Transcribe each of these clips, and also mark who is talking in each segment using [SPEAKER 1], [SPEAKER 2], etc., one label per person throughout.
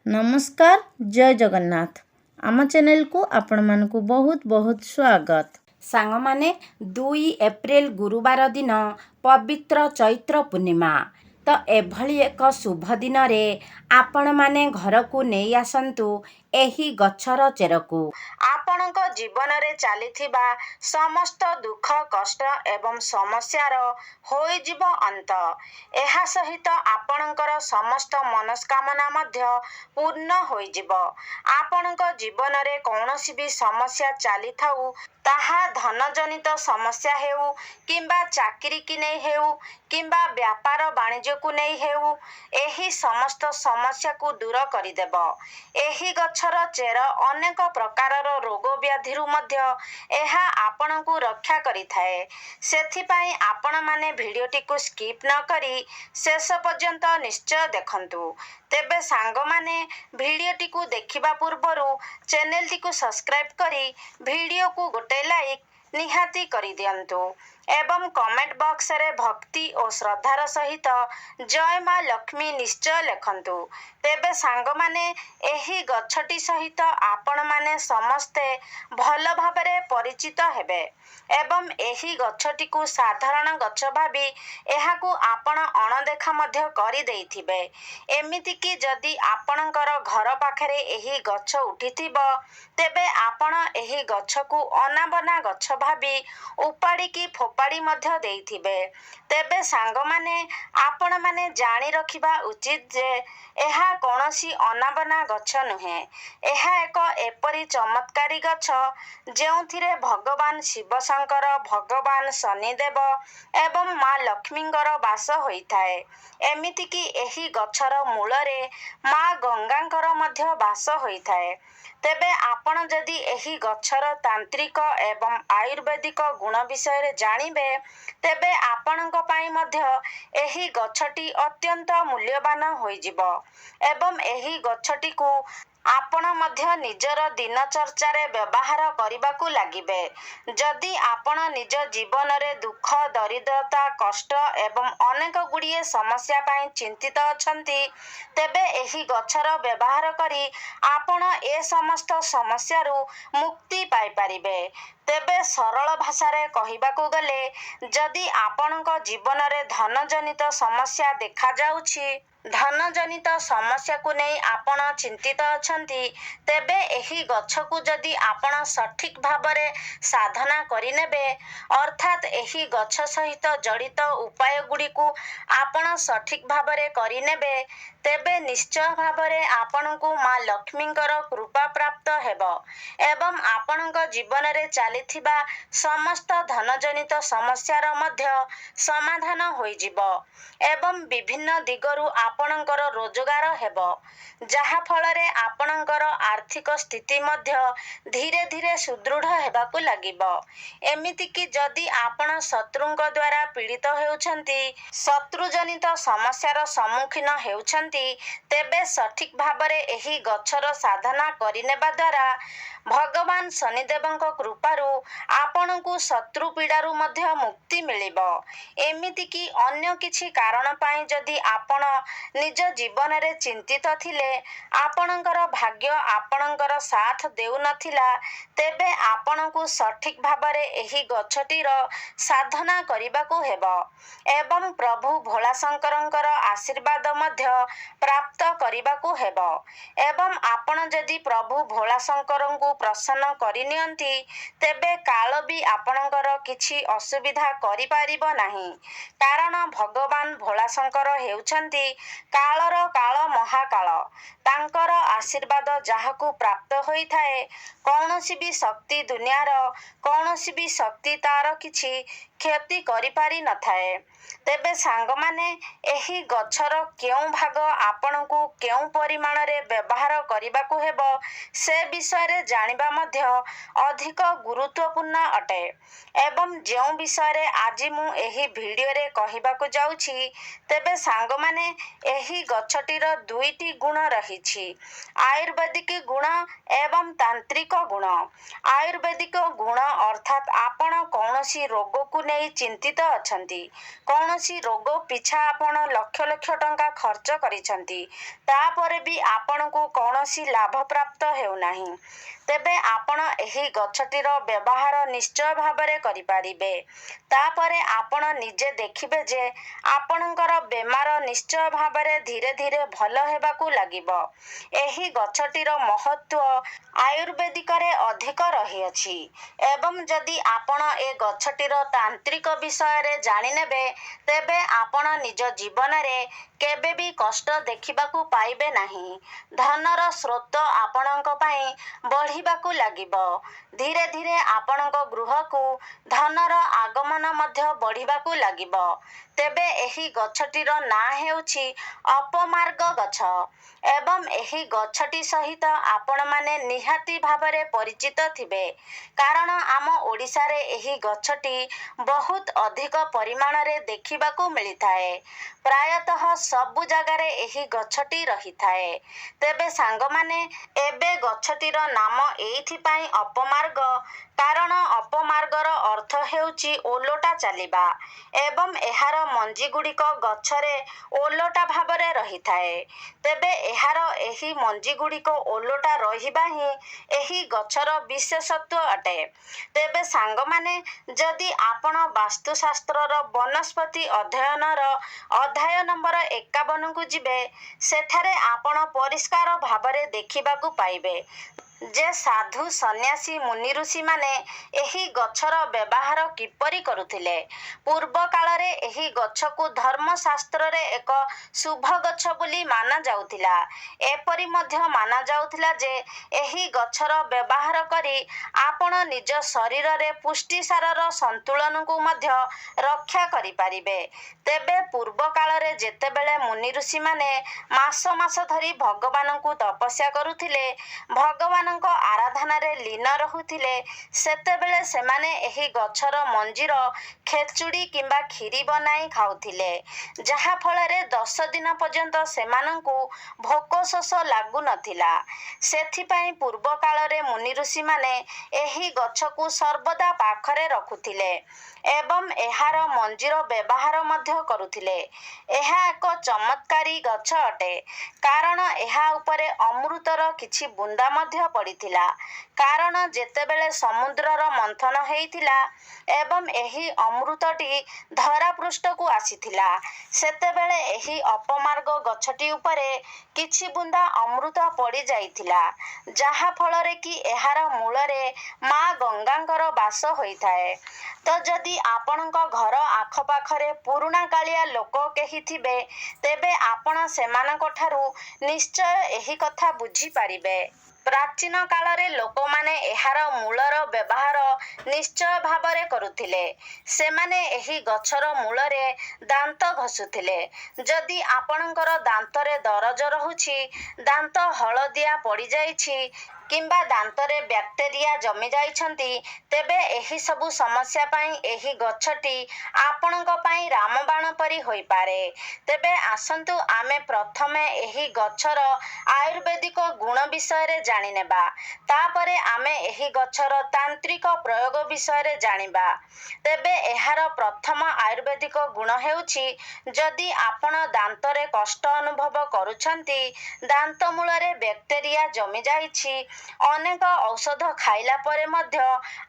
[SPEAKER 1] नमस्कार जय जगन्नाथ आम चैनल को आपण मानकु बहुत बहुत स्वागत।
[SPEAKER 2] सांग माने 2 एप्रिल गुरुवार दिन पवित्र चैत्र पूर्णिमा तो एभली एक शुभ दिन रे आपण माने घर को नहीं आसंतु एही गछर चेरकू आपणक जीवन रे चलीथिबा समस्त दुख कष्ट एवं समस्यार होई जीव अंत। एहा सहित आपणकर समस्त मनस्कामना मध्य पूर्ण होई जीव। आपणक जीवन रे कौनसी भी समस्या चली थाउ ताहा धन जनित समस्या हेउ किंबा चाकरी की नहीं हेउ किंबा व्यापार वाणिज्य को नहीं हेउ एही समस्त समस्या को दूर करिदेब। एही गछर चेर अनेक प्रकारर रोग व्याधिरु मध्य एहा आपणकु रक्षा करिथाए। सेथिपाई आपण माने भिडियोटी को स्किप न करी शेष पर्यंत निश्चय देखंतु। तेबे सांग माने भिडियोटी को देखिबा पूर्वरु चैनल टी को सब्सक्राइब करी भिडियो को गोटे लाइक निहाती करी दियंतु एवं कमेंट बॉक्स रे भक्ति और श्रद्धार सहित जय मां लक्ष्मी निश्चय लिखंतु। तेबे सांग माने एही गछटी सहित आपण माने समस्ते भल भाबरे परिचित हेबे एवं एही गछटी को साधारण गछ भाबी एहाकू आपण अणदेखा मध्य करी देइथिबे। एमिति कि जदि आपणकर घर पाखरे एही गछ उठिथिबो तेबे आपण एही गछ को अनाबना गछ भाबी उपाड़ी की फोपाड़ी मध्य देइथिबे। तेबे सांग माने आपण माने जानी रखिबा उचित जे एहा कोनोसी अनाबना गछ नुहे। एहा एक एपरी चमत्कारी गछ जेउथिरे भगवान शिव शंकर भगवान शनिदेव एवं मां लक्ष्मींकर वास होइथाए। एमिति कि एही गछर मूलरे मां गंगांकर मध्य वास होइथाए। तेबे आपण जदि एही गछर तांत्रिक एवं आयुर्वेदिक गुण विषय रे जानिबे तेबे आपणक पाई मध्य एही गछटी अत्यंत मूल्यवान होई जिवो एवं एही गछटी को आपण मध्य निजर दिनचर्चा रे व्यवहार करिबाकू लागिबे। जदि आपण निज जीवन रे दुख दरिद्रता कष्ट एवं अनेक गुड़िए समस्या पाई चिंतित अछंती तेबे एही गछर व्यवहार करी आपण ए समस्त समस्या रु मुक्ति पाई परिबे। तेबे सरल भाषा रे कहिबाकू गले जदि आपणक जीवन रे धन जनित समस्या देखा जाउछि धन जनित समस्या को नहीं आपण चिंतित अछंती तेबे एही गछ को जदि आपण सठिक भाबरे साधना करिनेबे अर्थात एही गछ सहित जड़ित उपाय गुडी को आपण सठिक भाबरे करिनेबे तेबे निश्चय भाबरे आपणकू मां लक्ष्मींकर कृपा प्राप्त हेबो एवं आपणक जीवन रे चालिथिबा समस्त धन जनित समस्यार मध्य समाधान होई जिवो एवं विभिन्न दिगरु आपणकर रोजगार हेबो जहा फलरे आपणकर आर्थिक स्थिति मध्य धीरे धीरे सुदृढ़ हेबाकू लागिबो। एमिति कि जदि आपण शत्रुंक द्वारा पीड़ित हेउछंती शत्रु जनित समस्यार सम्मुखीन हेउछंती तेबे सठिक भाबरे एही गछर साधना करिनेबा द्वारा भगवान शनिदेवंक कृपारु आपणकू शत्रु पीड़ारु मध्य मुक्ति मिलिबो। एमिति कि अन्य किछि कारण पाई जदि आपण निज जीवन रे चिंतित थिले आपणकर भाग्य आपणकर साथ देउ नथिला तेबे आपणकू सठिक भाबरे एही गछटीर साधना करिबाकू हेबो एवं प्रभु भोला शंकरंकर आशीर्वाद मध्य प्राप्त करिबाकू हेबो एवं आपण जदि प्रभु भोला शंकरंकू प्रसन्न करिनियंती तेबे काल भी आपणकर किछि असुविधा करि पारिबो नाही कारण भगवान भोला शंकर हेउछंती कालर काल महाकाल तांकर आशीर्वाद जहाकू प्राप्त होई थाए कौनसी भी शक्ति दुनियार कौनसी भी शक्ति तार किछि क्षति करि पारि न थाए। तेबे सांग माने एही गछर केउ भाग आपणकू केउ परिमाण रे व्यवहार करिबाकू हेबो से विषय रे जानिबा मध्य अधिक गुरुत्वपूर्ण अटे एवं जेउ विषय रे आज मु एही वीडियो रे कहिबाकू जाउछि तेबे सांग माने एही गछटीर दुईटी गुण रहिछि आयुर्वेदिक गुण एवं तांत्रिक गुण। आयुर्वेदिक गुण अर्थात आपण कौनसी रोग को ନେଇ ଚିନ୍ତିତ ଅଛନ୍ତି। କୌଣସି ରୋଗ ପିଛା ଆପଣ ଲକ୍ଷ ଲକ୍ଷ ଟଙ୍କା ଖର୍ଚ୍ଚ କରିଛନ୍ତି, ତାପରେ ବି ଆପଣଙ୍କୁ କୌଣସି ଲାଭ ପ୍ରାପ୍ତ ହେଉନାହିଁ, ତେବେ ଆପଣ ଏହି ଗଛଟିର ବ୍ୟବହାର ନିଶ୍ଚୟ ଭାବରେ କରିପାରିବେ। ତାପରେ ଆପଣ ନିଜେ ଦେଖିବେ ଯେ ଆପଣଙ୍କର ବେମାର ନିଶ୍ଚୟ ଭାବରେ ଧୀରେ ଧୀରେ ଭଲ ହେବାକୁ ଲାଗିବ। ଏହି ଗଛଟିର ମହତ୍ତ୍ୱ ଆୟୁର୍ବେଦିକରେ ଅଧିକ ରହିଅଛି ଏବଂ ଯଦି ଆପଣ ଏ ଗଛଟିର ତାନ୍ତ୍ରିକ ବିଷୟରେ ଜାଣିନେବେ, ତେବେ ଆପଣ ନିଜ ଜୀବନରେ କେବେ ବି କଷ୍ଟ ଦେଖିବାକୁ ପାଇବେ ନାହିଁ। ଧନର ସ୍ରୋତ ଆପଣଙ୍କ ପାଇଁ ବଢ଼ିବାକୁ ଲାଗିବ। ଧୀରେ ଧୀରେ ଆପଣଙ୍କ ଗୃହକୁ ଧନର ଆଗମନ ମଧ୍ୟ ବଢ଼ିବାକୁ ଲାଗିବ। ତେବେ ଏହି ଗଛଟିର ନାଁ ହେଉଛି ଅପମାର୍ଗ ଗଛ ଏବଂ ଏହି ଗଛଟି ସହିତ ଆପଣମାନେ ନିହାତି ଭାବରେ ପରିଚିତ ଥିବେ, କାରଣ ଆମ ଓଡ଼ିଶାରେ ଏହି ଗଛଟି ବହୁତ ଅଧିକ ପରିମାଣରେ ଦେଖିବାକୁ ମିଳିଥାଏ। ପ୍ରାୟତଃ ସବୁ ଜାଗାରେ ଏହି ଗଛଟି ରହିଥାଏ। ତେବେ ସାଙ୍ଗମାନେ, ଏବେ ଗଛଟିର ନାମ ଏଇଥିପାଇଁ ଅପମାର୍ଗ, କାରଣ ଅପମାର୍ଗର ଅର୍ଥ ହେଉଛି ଓଲଟା ଚାଲିବା ଏବଂ ଏହାର ମଞ୍ଜିଗୁଡ଼ିକ ଗଛରେ ଓଲଟା ଭାବରେ ରହିଥାଏ। ତେବେ ଏହାର ଏହି ମଞ୍ଜିଗୁଡ଼ିକ ଓଲଟା ରହିବା ହିଁ ଏହି ଗଛର ବିଶେଷତ୍ୱ ଅଟେ। ତେବେ ସାଙ୍ଗମାନେ, ଯଦି ଆପଣ ବାସ୍ତୁଶାସ୍ତ୍ରର ବନସ୍ପତି ଅଧ୍ୟୟନର ଅଧ୍ୟାୟ ନମ୍ବର 51କୁ ଯିବେ, ସେଠାରେ ଆପଣ ପରିଷ୍କାର ଭାବରେ ଦେଖିବାକୁ ପାଇବେ ଯେ ସାଧୁ ସନ୍ନ୍ୟାସୀ ମୁନି ଋଷିମାନେ ଏହି ଗଛର ବ୍ୟବହାର କିପରି କରୁଥିଲେ। ପୂର୍ବ କାଳରେ ଏହି ଗଛକୁ ଧର୍ମଶାସ୍ତ୍ରରେ ଏକ ଶୁଭ ଗଛ ବୋଲି ମାନାଯାଉଥିଲା। ଏପରି ମଧ୍ୟ ମାନାଯାଉଥିଲା ଯେ ଏହି ଗଛର ବ୍ୟବହାର କରି ଆପଣ ନିଜ ଶରୀରରେ ପୁଷ୍ଟିସାରର ସନ୍ତୁଳନକୁ ମଧ୍ୟ ରକ୍ଷା କରିପାରିବେ। ତେବେ ପୂର୍ବ କାଳରେ ଯେତେବେଳେ ମୁନି ଋଷିମାନେ ମାସ ମାସ ଧରି ଭଗବାନଙ୍କୁ ତପସ୍ୟା କରୁଥିଲେ, ଭଗବାନଙ୍କ ଆରାଧନାରେ ଲୀନ ରହୁଥିଲେ, ସେତେବେଳେ ସେମାନେ ଏହି ଗଛର ମଞ୍ଜିର ଖେଚୁଡ଼ି କିମ୍ବା କ୍ଷୀରି ବନାଇ ଖାଉଥିଲେ, ଯାହା ଫଳରେ 10 ଦିନ ପର୍ଯ୍ୟନ୍ତ ସେମାନଙ୍କୁ ଭୋକ ଶୋଷ ଲାଗୁନଥିଲା। ସେଥିପାଇଁ ପୂର୍ବ କାଳରେ ମୁନି ଋଷିମାନେ ଏହି ଗଛକୁ ସର୍ବଦା ପାଖରେ ରଖୁଥିଲେ ଏବଂ ଏହାର ମଞ୍ଜିର ବ୍ୟବହାର ମଧ୍ୟ କରୁଥିଲେ। ଏହା ଏକ ଚମତ୍କାରୀ ଗଛ ଅଟେ, କାରଣ ଏହା ଉପରେ ଅମୃତର କିଛି ବୁନ୍ଦା ମଧ୍ୟ ପଡ଼ିଥିଲା, କାରଣ ଯେତେବେଳେ ସମୁଦ୍ରର ମନ୍ଥନ ହେଇଥିଲା ଏବଂ ଏହି ଅମୃତଟି ଧରାପୃଷ୍ଠକୁ ଆସିଥିଲା, ସେତେବେଳେ ଏହି ଅପମାର୍ଗ ଗଛଟି ଉପରେ କିଛି ବୁନ୍ଦା ଅମୃତ ପଡ଼ିଯାଇଥିଲା, ଯାହା ଫଳରେ କି ଏହାର ମୂଳରେ ମା ଗଙ୍ଗାଙ୍କର ବାସ ହୋଇଥାଏ। ତ ଯଦି ଆପଣଙ୍କ ଘର ଆଖପାଖରେ ପୁରୁଣା କାଳିଆ ଲୋକ କେହି ଥିବେ, ତେବେ ଆପଣ ସେମାନଙ୍କଠାରୁ ନିଶ୍ଚୟ ଏହି କଥା ବୁଝିପାରିବେ। ପ୍ରାଚୀନ କାଳରେ ଲୋକମାନେ ଏହାର ମୂଳର ବ୍ୟବହାର ନିଶ୍ଚୟ ଭାବରେ କରୁଥିଲେ। ସେମାନେ ଏହି ଗଛର ମୂଳରେ ଦାନ୍ତ ଘଷୁଥିଲେ। ଯଦି ଆପଣଙ୍କର ଦାନ୍ତରେ ଦରଜ ରହୁଛି, ଦାନ୍ତ ହଳଦିଆ ପଡ଼ିଯାଇଛି କିମ୍ବା ଦାନ୍ତରେ ବ୍ୟାକ୍ଟେରିଆ ଜମି ଯାଇଛନ୍ତି, ତେବେ ଏହି ସବୁ ସମସ୍ୟା ପାଇଁ ଏହି ଗଛଟି ଆପଣଙ୍କ ପାଇଁ ରାମବାଣ ପରି ହୋଇପାରେ। ତେବେ ଆସନ୍ତୁ ଆମେ ପ୍ରଥମେ ଏହି ଗଛର ଆୟୁର୍ବେଦିକ ଗୁଣ ବିଷୟରେ ଜାଣିନେବା। ତାପରେ ଆମେ ଏହି ଗଛର ତାନ୍ତ୍ରିକ ପ୍ରୟୋଗ ବିଷୟରେ ଜାଣିବା। ତେବେ ଏହାର ପ୍ରଥମ ଆୟୁର୍ବେଦିକ ଗୁଣ ହେଉଛି, ଯଦି ଆପଣ ଦାନ୍ତରେ କଷ୍ଟ ଅନୁଭବ କରୁଛନ୍ତି, ଦାନ୍ତ ମୂଳରେ ବ୍ୟାକ୍ଟେରିଆ ଜମି ଯାଇଛି, ଅନେକ ଔଷଧ ଖାଇଲା ପରେ ମଧ୍ୟ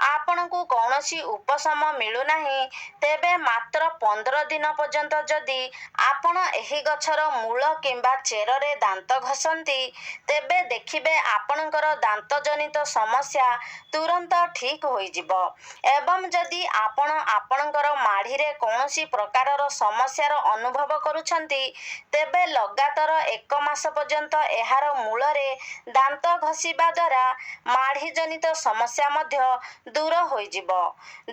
[SPEAKER 2] ଆପଣଙ୍କୁ କୌଣସି ଉପଶମ ମିଳୁନାହିଁ, ତେବେ ମାତ୍ର 15 ଦିନ ପର୍ଯ୍ୟନ୍ତ ଯଦି ଆପଣ ଏହି ଗଛର ମୂଳ କିମ୍ବା ଚେରରେ ଦାନ୍ତ ଘଷନ୍ତି, ତେବେ ଦେଖିବେ ଆପଣଙ୍କର ଦାନ୍ତଜନିତ ସମସ୍ୟା ତୁରନ୍ତ ଠିକ୍ ହୋଇଯିବ। ଏବଂ ଯଦି ଆପଣ ଆପଣଙ୍କର ମାଢ଼ିରେ କୌଣସି ପ୍ରକାରର ସମସ୍ୟାର ଅନୁଭବ କରୁଛନ୍ତି, ତେବେ ଲଗାତାର 1 ମାସ ପର୍ଯ୍ୟନ୍ତ ଏହାର ମୂଳରେ ଦାନ୍ତ ଘଷିବା ଦ୍ୱାରା ମାଢ଼ିଜନିତ ସମସ୍ୟା ମଧ୍ୟ ଦୂର ହୋଇଯିବ।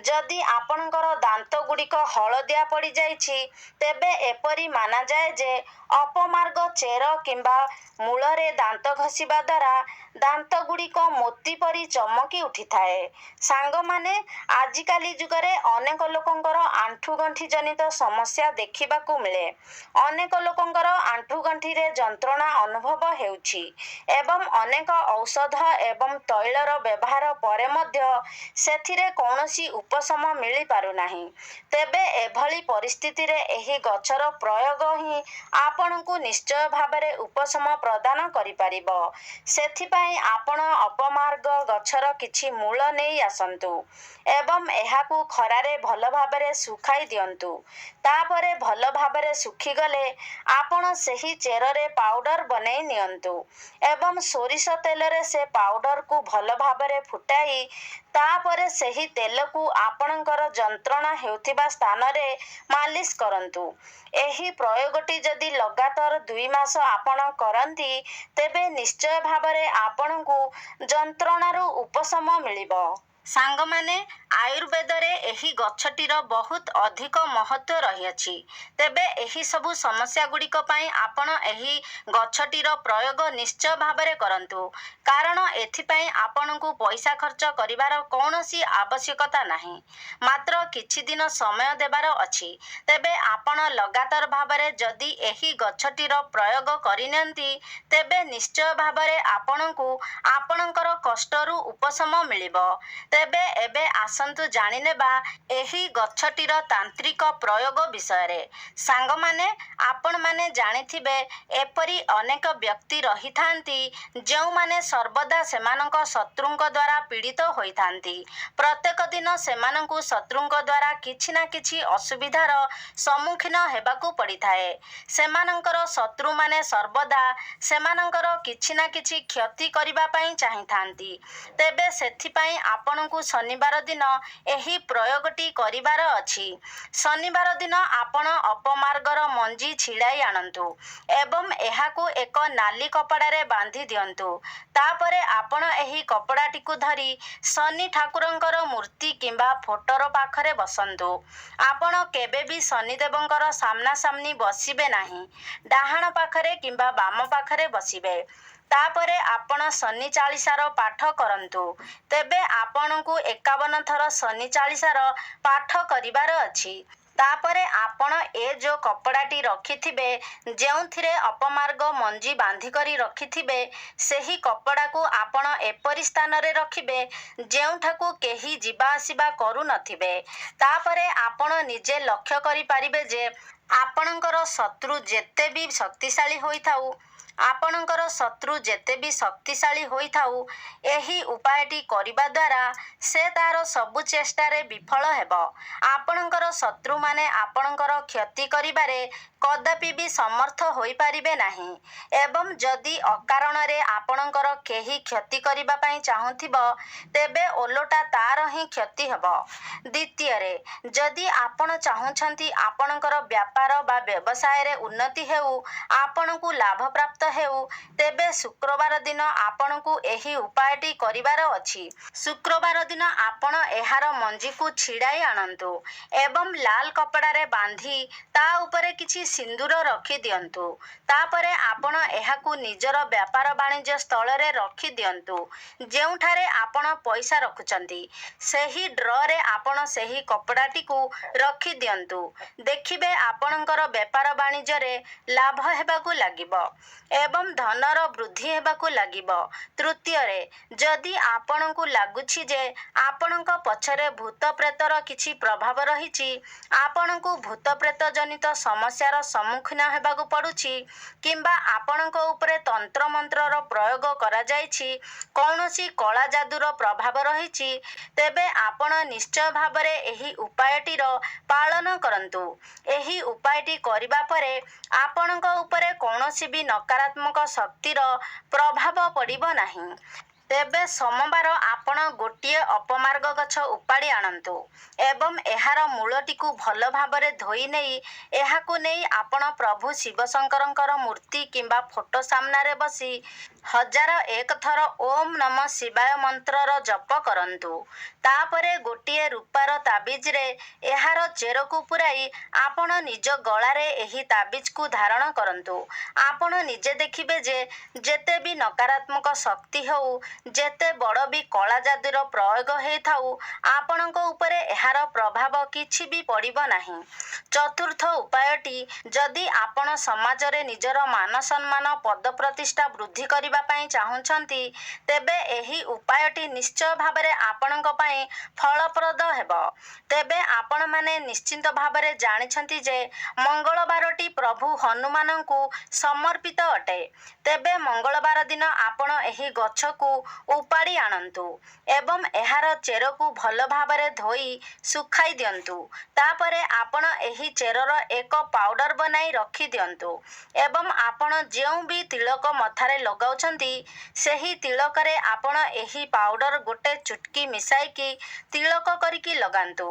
[SPEAKER 2] ଯଦି ଆପଣଙ୍କର ଦାନ୍ତଗୁଡ଼ିକ ହଳଦିଆ ପଡ଼ିଯାଇଛି, ତେବେ ଏପରି ମାନାଯାଏ ଯେ ଅପମାର୍ଗ ଚେର କିମ୍ବା ମୂଳରେ ଦାନ୍ତ ଘଷିବା ଦ୍ୱାରା ଦାନ୍ତଗୁଡ଼ିକ ମୋତି ପରି ଚମକି ଉଠିଥାଏ। ସାଙ୍ଗମାନେ, ଆଜିକାଲି ଯୁଗରେ ଅନେକ ଲୋକଙ୍କର ଆଣ୍ଠୁଗଣ୍ଠି ଜନିତ ସମସ୍ୟା ଦେଖିବାକୁ ମିଳେ। ଅନେକ ଲୋକଙ୍କର ଆଣ୍ଠୁଗଣ୍ଠିରେ ଯନ୍ତ୍ରଣା ଅନୁଭବ ହେଉଛି ଏବଂ ଅନେକ ଔଷଧ
[SPEAKER 1] ଔଷଧ ଏବଂ ତୈଳର ବ୍ୟବହାର ପରେ ମଧ୍ୟ ସେଥିରେ କୌଣସି ଉପଶମ ମିଳିପାରୁନାହିଁ, ତେବେ ଏଭଳି ପରିସ୍ଥିତିରେ ଏହି ଗଛର ପ୍ରୟୋଗ ହିଁ ଆପଣଙ୍କୁ ନିଶ୍ଚୟ ଭାବରେ ଉପଶମ ପ୍ରଦାନ କରିପାରିବ। ସେଥିପାଇଁ ଆପଣ ଅପମାର୍ଗ ଗଛର କିଛି ମୂଳ ନେଇ ଆସନ୍ତୁ ଏବଂ ଏହାକୁ ଖରାରେ ଭଲ ଭାବରେ ଶୁଖାଇ ଦିଅନ୍ତୁ। ତାପରେ ଭଲ ଭାବରେ ଶୁଖିଗଲେ ଆପଣ ସେହି ଚେରରେ ପାଉଡର ବନେଇ ନିଅନ୍ତୁ ଏବଂ ସୋରିଷ ତେଲରେ ସେ ପାଉଡରକୁ ଭଲ ଭାବରେ ଫୁଟାଇ ତାପରେ ସେହି ତେଲକୁ ଆପଣଙ୍କର ଯନ୍ତ୍ରଣା ହେଉଥିବା ସ୍ଥାନରେ ମାଲିସ କରନ୍ତୁ। ଏହି ପ୍ରୟୋଗଟି ଯଦି ଲଗାତାର 2 ମାସ ଆପଣ କରନ୍ତି, ତେବେ ନିଶ୍ଚୟ ଭାବରେ ଆପଣଙ୍କୁ ଯନ୍ତ୍ରଣାରୁ ଉପଶମ ମିଳିବ। ସାଙ୍ଗମାନେ, ଆୟୁର୍ବେଦରେ ଏହି ଗଛଟିର ବହୁତ ଅଧିକ ମହତ୍ତ୍ୱ ରହିଅଛି। ତେବେ ଏହି ସବୁ ସମସ୍ୟାଗୁଡ଼ିକ ପାଇଁ ଆପଣ ଏହି ଗଛଟିର ପ୍ରୟୋଗ ନିଶ୍ଚୟ ଭାବରେ କରନ୍ତୁ, କାରଣ ଏଥିପାଇଁ ଆପଣଙ୍କୁ ପଇସା ଖର୍ଚ୍ଚ କରିବାର କୌଣସି ଆବଶ୍ୟକତା ନାହିଁ। ମାତ୍ର କିଛି ଦିନ ସମୟ ଦେବାର ଅଛି। ତେବେ ଆପଣ ଲଗାତାର ଭାବରେ ଯଦି ଏହି ଗଛଟିର ପ୍ରୟୋଗ କରିନିଅନ୍ତି, ତେବେ ନିଶ୍ଚୟ ଭାବରେ ଆପଣଙ୍କୁ ଆପଣଙ୍କର କଷ୍ଟରୁ ଉପଶମ ମିଳିବ। ତେବେ ଏବେ ଆସନ୍ତୁ ଜାଣିନେବା ଏହି ଗଛଟିର ତାନ୍ତ୍ରିକ ପ୍ରୟୋଗ ବିଷୟରେ। ସାଙ୍ଗମାନେ, ଆପଣମାନେ ଜାଣିଥିବେ ଏପରି ଅନେକ ବ୍ୟକ୍ତି ରହିଥାନ୍ତି ଯେଉଁମାନେ ସର୍ବଦା ସେମାନଙ୍କ ଶତ୍ରୁଙ୍କ ଦ୍ୱାରା ପୀଡ଼ିତ ହୋଇଥାନ୍ତି। ପ୍ରତ୍ୟେକ ଦିନ ସେମାନଙ୍କୁ ଶତ୍ରୁଙ୍କ ଦ୍ୱାରା କିଛି ନା କିଛି ଅସୁବିଧାର ସମ୍ମୁଖୀନ ହେବାକୁ ପଡ଼ିଥାଏ। ସେମାନଙ୍କର ଶତ୍ରୁମାନେ ସର୍ବଦା ସେମାନଙ୍କର କିଛି ନା କିଛି କ୍ଷତି କରିବା ପାଇଁ ଚାହିଁଥାନ୍ତି। ତେବେ ସେଥିପାଇଁ ଆପଣଙ୍କୁ ଶନିବାର ଦିନ ଏହି ପ୍ରୟୋଗଟି କରିବାର ଅଛି। ଶନିବାର ଦିନ ଆପଣ ଅପମାର୍ଗର ମଞ୍ଜି ଛିଡ଼ାଇ ଆଣନ୍ତୁ ଏବଂ ଏହାକୁ ଏକ ନାଲି କପଡ଼ାରେ ବାନ୍ଧି ଦିଅନ୍ତୁ। ତାପରେ ଆପଣ ଏହି କପଡ଼ାଟିକୁ ଧରି ଶନି ଠାକୁରଙ୍କର ମୂର୍ତ୍ତି କିମ୍ବା ଫଟୋର ପାଖରେ ବସନ୍ତୁ। ଆପଣ କେବେ ବି ଶନିଦେବଙ୍କର ସାମ୍ନାସାମ୍ନି ବସିବେ ନାହିଁ, ଡାହାଣ ପାଖରେ କିମ୍ବା ବାମ ପାଖରେ ବସିବେ। ତାପରେ ଆପଣ ଶନି ଚାଳିଶାର ପାଠ କରନ୍ତୁ। ତେବେ ଆପଣଙ୍କୁ 51 ଥର ଶନି ଚାଳିଶାର ପାଠ କରିବାର ଅଛି। ତାପରେ ଆପଣ ଏ ଯେଉଁ କପଡ଼ାଟି ରଖିଥିବେ, ଯେଉଁଥିରେ ଅପମାର୍ଗ ମଞ୍ଜି ବାନ୍ଧିକରି ରଖିଥିବେ, ସେହି କପଡ଼ାକୁ ଆପଣ ଏପରି ସ୍ଥାନରେ ରଖିବେ ଯେଉଁଠାକୁ କେହି ଯିବା ଆସିବା କରୁନଥିବେ। ତାପରେ ଆପଣ ନିଜେ ଲକ୍ଷ୍ୟ କରିପାରିବେ ଯେ ଆପଣଙ୍କର ଶତ୍ରୁ ଯେତେ ବି ଶକ୍ତିଶାଳୀ ହୋଇଥାଉ, ଏହି ଉପାୟଟି କରିବା ଦ୍ୱାରା ସେ ତାର ସବୁ ଚେଷ୍ଟାରେ ବିଫଳ ହେବ। ଆପଣଙ୍କର ଶତ୍ରୁମାନେ ଆପଣଙ୍କର କ୍ଷତି କରିବାରେ କଦାପି ବି ସମର୍ଥ ହୋଇପାରିବେ ନାହିଁ ଏବଂ ଯଦି ଅକାରଣରେ ଆପଣଙ୍କର କେହି କ୍ଷତି କରିବା ପାଇଁ ଚାହୁଁଥିବ, ତେବେ ଓଲଟା ତାର ହିଁ କ୍ଷତି ହେବ। ଦ୍ୱିତୀୟରେ, ଯଦି ଆପଣ ଚାହୁଁଛନ୍ତି ଆପଣଙ୍କର ବ୍ୟାପାର ବା ବ୍ୟବସାୟରେ ଉନ୍ନତି ହେଉ, ଆପଣଙ୍କୁ ଲାଭପ୍ରାପ୍ତ ହେଉ, ତେବେ ଶୁକ୍ରବାର ଦିନ ଆପଣଙ୍କୁ ଏହି ଉପାୟଟି କରିବାର ଅଛି। ଶୁକ୍ରବାର ଦିନ ଆପଣ ଏହାର ମଞ୍ଜିକୁ ଛିଡ଼ାଇ ଆଣନ୍ତୁ ଏବଂ ଲାଲ କପଡ଼ାରେ ବାନ୍ଧି ତା ଉପରେ କିଛି ସିନ୍ଦୂର ରଖିଦିଅନ୍ତୁ। ତାପରେ ଆପଣ ଏହାକୁ ନିଜର ବ୍ୟାପାର ବାଣିଜ୍ୟ ସ୍ଥଳରେ ରଖିଦିଅନ୍ତୁ। ଯେଉଁଠାରେ ଆପଣ ପଇସା ରଖୁଛନ୍ତି, ସେହି ଡ୍ରରେ ଆପଣ ସେହି କପଡ଼ାଟିକୁ ରଖିଦିଅନ୍ତୁ। ଦେଖିବେ ଆପଣଙ୍କର ବେପାର ବାଣିଜ୍ୟରେ ଲାଭ ହେବାକୁ ଲାଗିବ ଏବଂ ଧନର ବୃଦ୍ଧି ହେବାକୁ ଲାଗିବ। ତୃତୀୟରେ, ଯଦି ଆପଣଙ୍କୁ ଲାଗୁଛି ଯେ ଆପଣଙ୍କ ପଛରେ ଭୂତ ପ୍ରେତର କିଛି ପ୍ରଭାବ ରହିଛି, ଆପଣଙ୍କୁ ଭୂତ ପ୍ରେତ ଜନିତ ସମସ୍ୟାର ସମ୍ମୁଖୀନ ହେବାକୁ ପଡ଼ୁଛି କିମ୍ବା ଆପଣଙ୍କ ଉପରେ ତନ୍ତ୍ରମନ୍ତ୍ରର ପ୍ରୟୋଗ କରାଯାଇଛି, କୌଣସି କଳା ଯାଦୁର ପ୍ରଭାବ ରହିଛି, ତେବେ ଆପଣ ନିଶ୍ଚୟ ଭାବରେ ଏହି ଉପାୟଟିର ପାଳନ କରନ୍ତୁ। ଏହି ଉପାୟଟି କରିବା ପରେ ଆପଣଙ୍କ ଉପରେ କୌଣସି ବି ନକାରାତ୍ମକ ଶକ୍ତିର ପ୍ରଭାବ ପଡ଼ିବ ନାହିଁ। ତେବେ ସୋମବାର ଆପଣ ଗୋଟିଏ ଅପମାର୍ଗ ଗଛ ଉପାଡ଼ି ଆଣନ୍ତୁ ଏବଂ ଏହାର ମୂଳଟିକୁ ଭଲ ଭାବରେ ଧୋଇ ନେଇ ଏହାକୁ ନେଇ ଆପଣ ପ୍ରଭୁ ଶିବଶଙ୍କରଙ୍କର ମୂର୍ତ୍ତି କିମ୍ବା ଫଟୋ ସାମ୍ନାରେ ବସି 1001 ଥର ଓମ୍ ନମଃ ଶିବାୟ ମନ୍ତ୍ରର ଜପ କରନ୍ତୁ। ତାପରେ ଗୋଟିଏ ରୂପାର ତାବିଜରେ ଏହାର ଚେରକୁ ପୂରାଇ ଆପଣ ନିଜ ଗଳାରେ ଏହି ତାବିଜକୁ ଧାରଣ କରନ୍ତୁ। ଆପଣ ନିଜେ ଦେଖିବେ ଯେ ଯେତେ ବି ନକାରାତ୍ମକ ଶକ୍ତି ହେଉ, ଯେତେ ବଡ଼ ବି କଳା ଯାଦୁର ପ୍ରୟୋଗ ହେଇଥାଉ ଆପଣଙ୍କ ଉପରେ ଏହାର ପ୍ରଭାବ କିଛି ବି ପଡ଼ିବ ନାହିଁ। ଚତୁର୍ଥ ଉପାୟଟି, ଯଦି ଆପଣ ସମାଜରେ ନିଜର ମାନ ସମ୍ମାନ ପଦପ୍ରତିଷ୍ଠା ବୃଦ୍ଧି କରିବା ପାଇଁ ଚାହୁଁଛନ୍ତି, ତେବେ ଏହି ଉପାୟଟି ନିଶ୍ଚୟ ଭାବରେ ଆପଣଙ୍କ ପାଇଁ ଫଳପ୍ରଦ ହେବ। ତେବେ ଆପଣମାନେ ନିଶ୍ଚିନ୍ତ ଭାବରେ ଜାଣିଛନ୍ତି ଯେ ମଙ୍ଗଳବାରଟି ପ୍ରଭୁ ହନୁମାନଙ୍କୁ ସମର୍ପିତ ଅଟେ। ତେବେ ମଙ୍ଗଳବାର ଦିନ ଆପଣ ଏହି ଗଛକୁ ଉପାଡ଼ି ଆଣନ୍ତୁ ଏବଂ ଏହାର ଚେରକୁ ଭଲ ଭାବରେ ଧୋଇ ଶୁଖାଇ ଦିଅନ୍ତୁ। ତାପରେ ଆପଣ ଏହି ଚେରର ଏକ ପାଉଡର ବନାଇ ରଖିଦିଅନ୍ତୁ ଏବଂ ଆପଣ ଯେଉଁ ବି ତିଳକ ମଥାରେ ଲଗାଉଛନ୍ତି, ସେହି ତିଳକରେ ଆପଣ ଏହି ପାଉଡର ଗୋଟେ ଚୁଟକି ମିଶାଇକି ତିଳକ କରିକି ଲଗାନ୍ତୁ।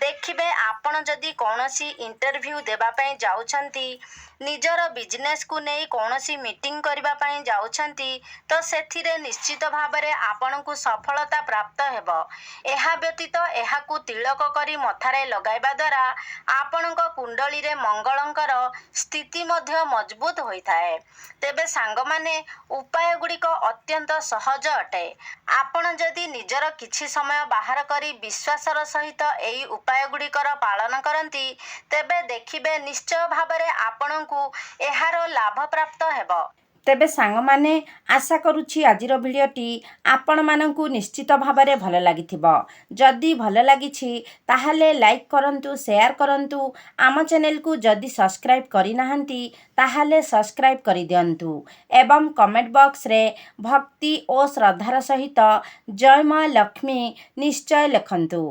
[SPEAKER 1] ଦେଖିବେ ଆପଣ ଯଦି କୌଣସି ଇଣ୍ଟରଭ୍ୟୁ ଦେବା ପାଇଁ ଯାଉଛନ୍ତି, ନିଜର ବିଜନେସ୍କୁ ନେଇ କୌଣସି ମିଟିଂ କରିବା ପାଇଁ ଯାଉଛନ୍ତି, ତ ସେଥିରେ ନିଶ୍ଚିତ ଭାବରେ ଆପଣଙ୍କୁ ସଫଳତା ପ୍ରାପ୍ତ ହେବ। ଏହା ବ୍ୟତୀତ ଏହାକୁ ତିଳକ କରି ମଥାରେ ଲଗାଇବା ଦ୍ୱାରା ଆପଣଙ୍କ କୁଣ୍ଡଳୀରେ ମଙ୍ଗଳଙ୍କର ସ୍ଥିତି ମଧ୍ୟ ମଜବୁତ ହୋଇଥାଏ। ତେବେ ସାଙ୍ଗମାନେ, ଉପାୟଗୁଡ଼ିକ ଅତ୍ୟନ୍ତ ସହଜ ଅଟେ। ଆପଣ ଯଦି ନିଜର କିଛି ସମୟ ବାହାର କରି ବିଶ୍ୱାସର ସହିତ ଏହି ଉପାୟଗୁଡ଼ିକର ପାଳନ କରନ୍ତି, ତେବେ ଦେଖିବେ ନିଶ୍ଚୟ ଭାବରେ ଆପଣଙ୍କୁ ଏହାର ଲାଭ ପ୍ରାପ୍ତ ହେବ।
[SPEAKER 2] ତେବେ ସାଙ୍ଗମାନେ, ଆଶା କରୁଛି ଆଜିର ଭିଡ଼ିଓଟି ଆପଣମାନଙ୍କୁ ନିଶ୍ଚିତ ଭାବରେ ଭଲ ଲାଗିଥିବ। ଯଦି ଭଲ ଲାଗିଛି ତାହେଲେ ଲାଇକ୍ କରନ୍ତୁ, ସେୟାର କରନ୍ତୁ। ଆମ ଚ୍ୟାନେଲକୁ ଯଦି ସବସ୍କ୍ରାଇବ୍ କରିନାହାନ୍ତି ତାହେଲେ ସବସ୍କ୍ରାଇବ୍ କରିଦିଅନ୍ତୁ ଏବଂ କମେଣ୍ଟ ବକ୍ସରେ ଭକ୍ତି ଓ ଶ୍ରଦ୍ଧାର ସହିତ ଜୟ ମା ଲକ୍ଷ୍ମୀ ନିଶ୍ଚୟ ଲେଖନ୍ତୁ।